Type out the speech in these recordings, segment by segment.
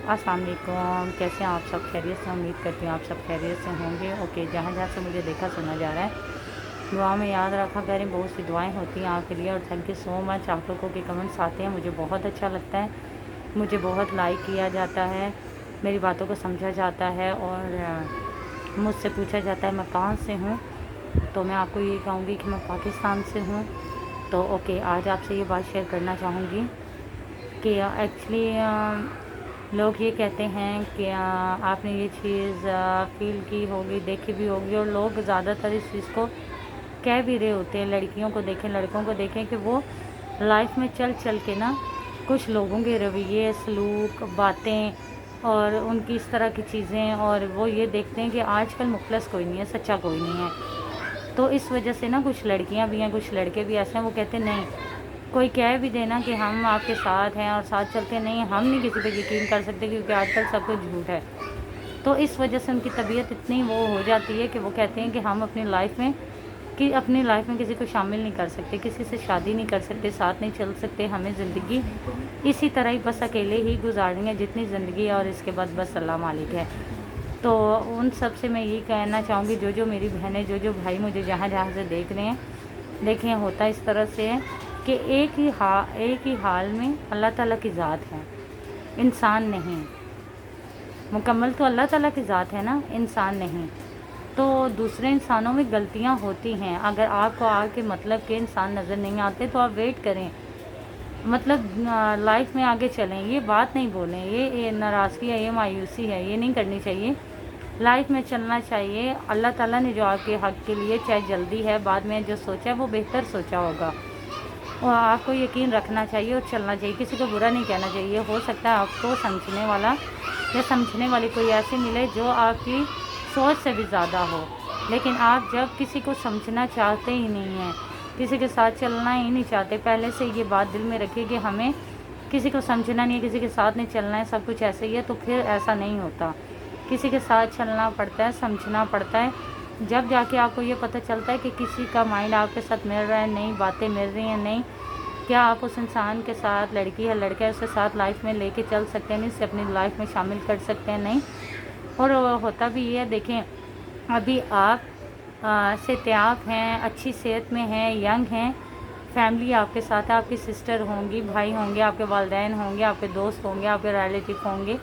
अस्सलाम वालेकुम, कैसे हैं आप सब? खैरियत से? उम्मीद करती हूँ आप सब खैरियत से होंगे। ओके, जहाँ जहाँ से मुझे देखा सुना जा रहा है, दुआ में याद रखा करें। बहुत सी दुआएं होती हैं आपके लिए, और थैंक यू सो मच। आप लोगों के कमेंट्स आते हैं, मुझे बहुत अच्छा लगता है, मुझे बहुत लाइक किया जाता है, मेरी बातों को समझा जाता है, और मुझसे पूछा जाता है मैं कहाँ से हूँ। तो मैं आपको ये कहूँगी कि मैं पाकिस्तान से हूँ। तो ओके, आज आपसे ये बात शेयर करना चाहूँगी कि एक्चुअली लोग ये कहते हैं कि आपने ये चीज़ फ़ील की होगी, देखी भी होगी, और लोग ज़्यादातर इस चीज़ को कह भी रहे होते हैं। लड़कियों को देखें, लड़कों को देखें कि वो लाइफ में चल चल के ना कुछ लोगों के रवैये, सलूक, बातें और उनकी इस तरह की चीज़ें, और वो ये देखते हैं कि आजकल मुखलस कोई नहीं है, सच्चा कोई नहीं है। तो इस वजह से ना कुछ लड़कियां भी हैं, कुछ लड़के भी ऐसे हैं, वो कहते हैं नहीं, कोई कह भी देना कि हम आपके साथ हैं और साथ चलते नहीं, हम नहीं किसी पे यकीन कर सकते, क्योंकि आजकल सब कुछ झूठ है। तो इस वजह से उनकी तबीयत इतनी वो हो जाती है कि वो कहते हैं कि हम अपनी लाइफ में किसी को शामिल नहीं कर सकते, किसी से शादी नहीं कर सकते, साथ नहीं चल सकते, हमें ज़िंदगी इसी तरह ही बस अकेले ही गुजारनी है जितनी ज़िंदगी है, और इसके बाद बस अल्लाह मालिक है। तो उन सब से मैं यही कहना चाहूँगी, जो जो मेरी बहनें, जो जो भाई मुझे जहाँ जहाँ से देख रहे हैं, देखें होता इस तरह से है कि एक ही हाल में अल्लाह ताला की ज़ात है, इंसान नहीं। मुकम्मल तो अल्लाह ताला की ज़ात है ना, इंसान नहीं। तो दूसरे इंसानों में गलतियां होती हैं। अगर आपको आगे मतलब के इंसान नज़र नहीं आते तो आप वेट करें, मतलब लाइफ में आगे चलें। ये बात नहीं बोलें, ये नाराज़गी है, ये मायूसी है, ये नहीं करनी चाहिए। लाइफ में चलना चाहिए। अल्लाह ताला ने जो आपके हक़ के लिए, चाहे जल्दी है बाद में जो सोचा है वो बेहतर सोचा होगा, और आपको यकीन रखना चाहिए और चलना चाहिए। किसी को बुरा नहीं कहना चाहिए। हो सकता है आपको समझने वाला या समझने वाली कोई ऐसी मिले जो आपकी सोच से भी ज़्यादा हो, लेकिन आप जब किसी को समझना चाहते ही नहीं हैं, किसी के साथ चलना ही नहीं चाहते, पहले से ये बात दिल में रखिए कि हमें किसी को समझना नहीं है, किसी के साथ नहीं चलना है, सब कुछ ऐसे ही है, तो फिर ऐसा नहीं होता। किसी के साथ चलना पड़ता है, समझना पड़ता है, जब जाके आपको ये पता चलता है कि किसी का माइंड आपके साथ मिल रहा है, नई बातें मिल रही हैं, नहीं क्या आप उस इंसान के साथ, लड़की है लड़का है, उसके साथ लाइफ में लेके चल सकते हैं, नहीं से अपनी लाइफ में शामिल कर सकते हैं, नहीं। और होता भी ये है, देखें अभी आप सेहतियाब हैं, अच्छी सेहत में हैं, यंग हैं, फैमिली आपके साथ है, आपकी सिस्टर होंगी, भाई होंगे, आपके वालिदैन होंगे, आपके दोस्त होंगे, आपके रिलेटिव होंगे,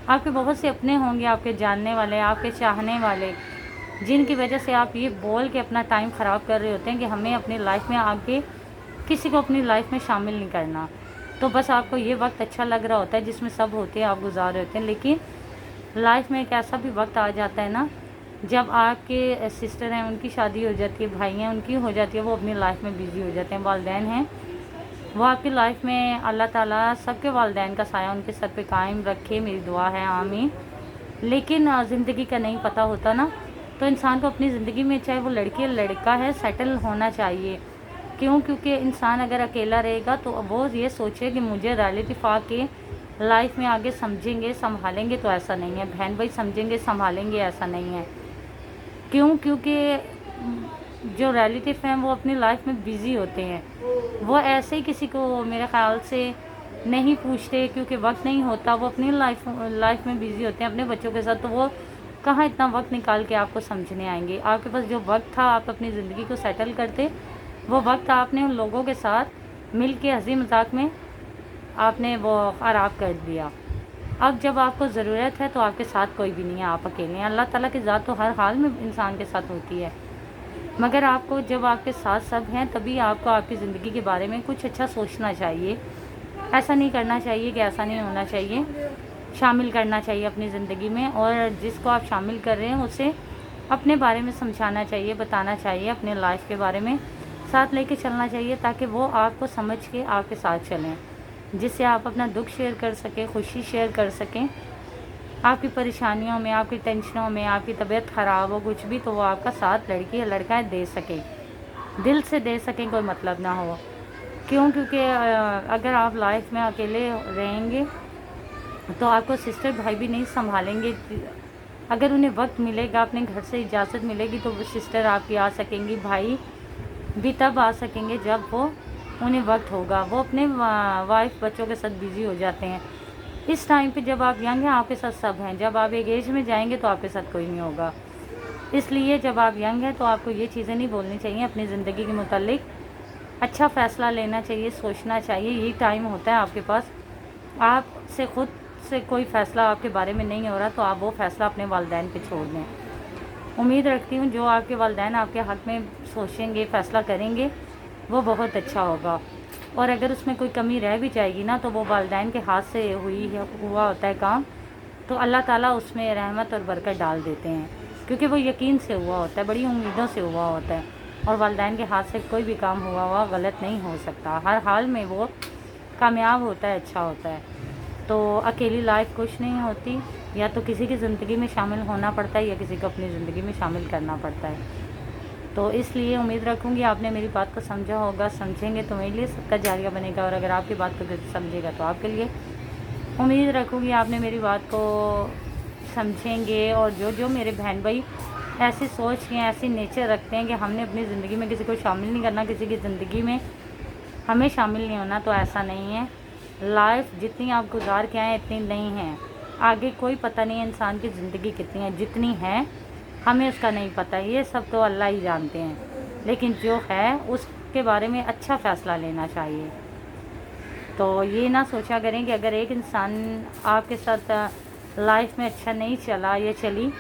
आपके बहुत से अपने होंगे, आपके जानने वाले, आपके चाहने वाले, जिनकी वजह से आप ये बोल के अपना टाइम ख़राब कर रहे होते हैं कि हमें अपनी लाइफ में आगे किसी को अपनी लाइफ में शामिल नहीं करना। तो बस आपको ये वक्त अच्छा लग रहा होता है जिसमें सब होते हैं, आप गुजार रहे होते हैं, लेकिन लाइफ में एक ऐसा भी वक्त आ जाता है ना, जब आपके सिस्टर हैं उनकी शादी हो जाती है, भाई हैं उनकी हो जाती है, वो अपनी लाइफ में बिज़ी हो जाते हैं, वालिदैन हैं वो आपकी लाइफ में, अल्लाह ताला सबके वालिदैन का साया उनके सर पे कायम रखे, मेरी दुआ है, आमीन। लेकिन ज़िंदगी का नहीं पता होता ना, तो इंसान को अपनी ज़िंदगी में, चाहे वो लड़की या लड़का है, सेटल होना चाहिए। क्यों? क्योंकि इंसान अगर अकेला रहेगा तो वो ये सोचे कि मुझे रिलेटिव आके लाइफ में आगे समझेंगे, संभालेंगे, तो ऐसा नहीं है। बहन भाई समझेंगे, संभालेंगे, ऐसा नहीं है। क्यों? क्योंकि जो रिलेटिव हैं वो अपनी लाइफ में बिज़ी होते हैं, वो ऐसे ही किसी को मेरे ख़्याल से नहीं पूछते, क्योंकि वक्त नहीं होता, वो अपनी लाइफ में बिज़ी होते हैं अपने बच्चों के साथ, तो वो कहाँ इतना वक्त निकाल के आपको समझने आएंगे। आपके पास जो वक्त था, आप अपनी ज़िंदगी को सेटल करते, वो वक्त आपने उन लोगों के साथ मिल के हंसी मजाक में आपने वो ख़राब कर दिया। अब जब आपको ज़रूरत है तो आपके साथ कोई भी नहीं है, आप अकेले हैं। अल्लाह ताला की ज़ात तो हर हाल में इंसान के साथ होती है, मगर आपको जब आपके साथ सब हैं तभी आपको आपकी ज़िंदगी के बारे में कुछ अच्छा सोचना चाहिए। ऐसा नहीं करना चाहिए कि ऐसा नहीं होना चाहिए, शामिल करना चाहिए अपनी ज़िंदगी में, और जिसको आप शामिल कर रहे हैं उसे अपने बारे में समझाना चाहिए, बताना चाहिए, अपने लाइफ के बारे में साथ लेके चलना चाहिए, ताकि वो आपको समझ के आपके साथ चलें, जिससे आप अपना दुख शेयर कर सकें, खुशी शेयर कर सकें। आपकी परेशानियों में, आपकी टेंशनों में, आपकी तबीयत ख़राब हो, कुछ भी, तो वो आपका साथ, लड़की या लड़का है, दे सके, दिल से दे सकें, कोई मतलब ना हो। क्यों? क्योंकि अगर आप लाइफ में अकेले रहेंगे तो आपको सिस्टर भाई भी नहीं संभालेंगे। अगर उन्हें वक्त मिलेगा, अपने घर से इजाज़त मिलेगी, तो वो सिस्टर आपकी आ सकेंगी, भाई भी तब आ सकेंगे जब वो उन्हें वक्त होगा। वो अपने वाइफ बच्चों के साथ बिज़ी हो जाते हैं, इस टाइम पे जब आप यंग हैं आपके साथ सब हैं, जब आप एक एज में जाएंगे तो आपके साथ कोई नहीं होगा। इसलिए जब आप यंग हैं तो आपको ये चीज़ें नहीं बोलनी चाहिए, अपनी ज़िंदगी के मुतालिक अच्छा फ़ैसला लेना चाहिए, सोचना चाहिए। यही टाइम होता है आपके पास, आपसे खुद से कोई फ़ैसला आपके बारे में नहीं हो रहा तो आप वो फ़ैसला अपने वालिदैन पे छोड़ दें। उम्मीद रखती हूँ जो आपके वालिदैन आपके हक़ में सोचेंगे, फ़ैसला करेंगे, वो बहुत अच्छा होगा। और अगर उसमें कोई कमी रह भी जाएगी ना तो वो वालिदैन के हाथ से हुआ होता है काम, तो अल्लाह ताला उसमें रहमत और बरकत डाल देते हैं, क्योंकि वो यकीन से हुआ होता है, बड़ी उम्मीदों से हुआ होता है। और वालिदैन के हाथ से कोई भी काम हुआ गलत नहीं हो सकता, हर हाल में वो कामयाब होता है, अच्छा होता है। तो अकेली लाइफ कुछ नहीं होती, या तो किसी की ज़िंदगी में शामिल होना पड़ता है या किसी को अपनी ज़िंदगी में शामिल करना पड़ता है। तो इसलिए उम्मीद रखूँगी आपने मेरी बात को समझा होगा, समझेंगे तो मेरे लिए सदका जारिया बनेगा, और अगर आपकी बात को समझेगा तो आपके लिए। उम्मीद रखूँगी आपने मेरी बात को समझेंगे, और जो जो मेरे बहन भाई ऐसी सोच के ऐसी नेचर रखते हैं कि हमने अपनी ज़िंदगी में किसी को शामिल नहीं करना, किसी की ज़िंदगी में हमें शामिल नहीं होना, तो ऐसा नहीं है। लाइफ जितनी आप गुजार के आए इतनी नहीं है, आगे कोई पता नहीं है इंसान की ज़िंदगी कितनी है, जितनी है हमें उसका नहीं पता, ये सब तो अल्लाह ही जानते हैं। लेकिन जो है उसके बारे में अच्छा फ़ैसला लेना चाहिए। तो ये ना सोचा करें कि अगर एक इंसान आपके साथ लाइफ में अच्छा नहीं चला या चली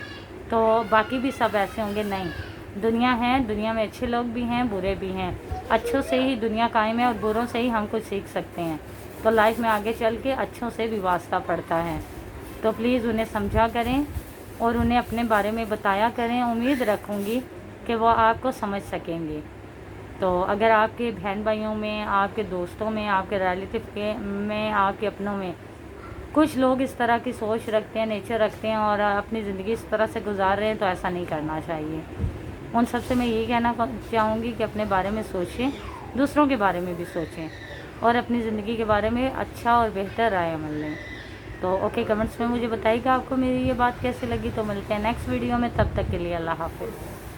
तो बाकी भी सब ऐसे होंगे, नहीं। दुनिया है, दुनिया में अच्छे लोग भी हैं, बुरे भी हैं। अच्छों से ही दुनिया कायम है और बुरों से ही हम कुछ सीख सकते हैं। तो लाइफ में आगे चल के अच्छों से भी वास्ता पड़ता है। तो प्लीज़ उन्हें समझा करें और उन्हें अपने बारे में बताया करें। उम्मीद रखूँगी कि वो आपको समझ सकेंगे। तो अगर आपके बहन भाइयों में, आपके दोस्तों में, आपके रिलेटिव के में, आपके अपनों में कुछ लोग इस तरह की सोच रखते हैं, नेचर रखते हैं और अपनी ज़िंदगी इस तरह से गुजार रहे हैं, तो ऐसा नहीं करना चाहिए। उन सब से मैं यही कहना चाहूँगी कि अपने बारे में सोचें, दूसरों के बारे में भी सोचें और अपनी ज़िंदगी के बारे में अच्छा और बेहतर राय अमल लें। तो ओके, कमेंट्स में मुझे बताइएगा आपको मेरी ये बात कैसी लगी। तो मिलते हैं नेक्स्ट वीडियो में, तब तक के लिए अल्लाह हाफ़िज़।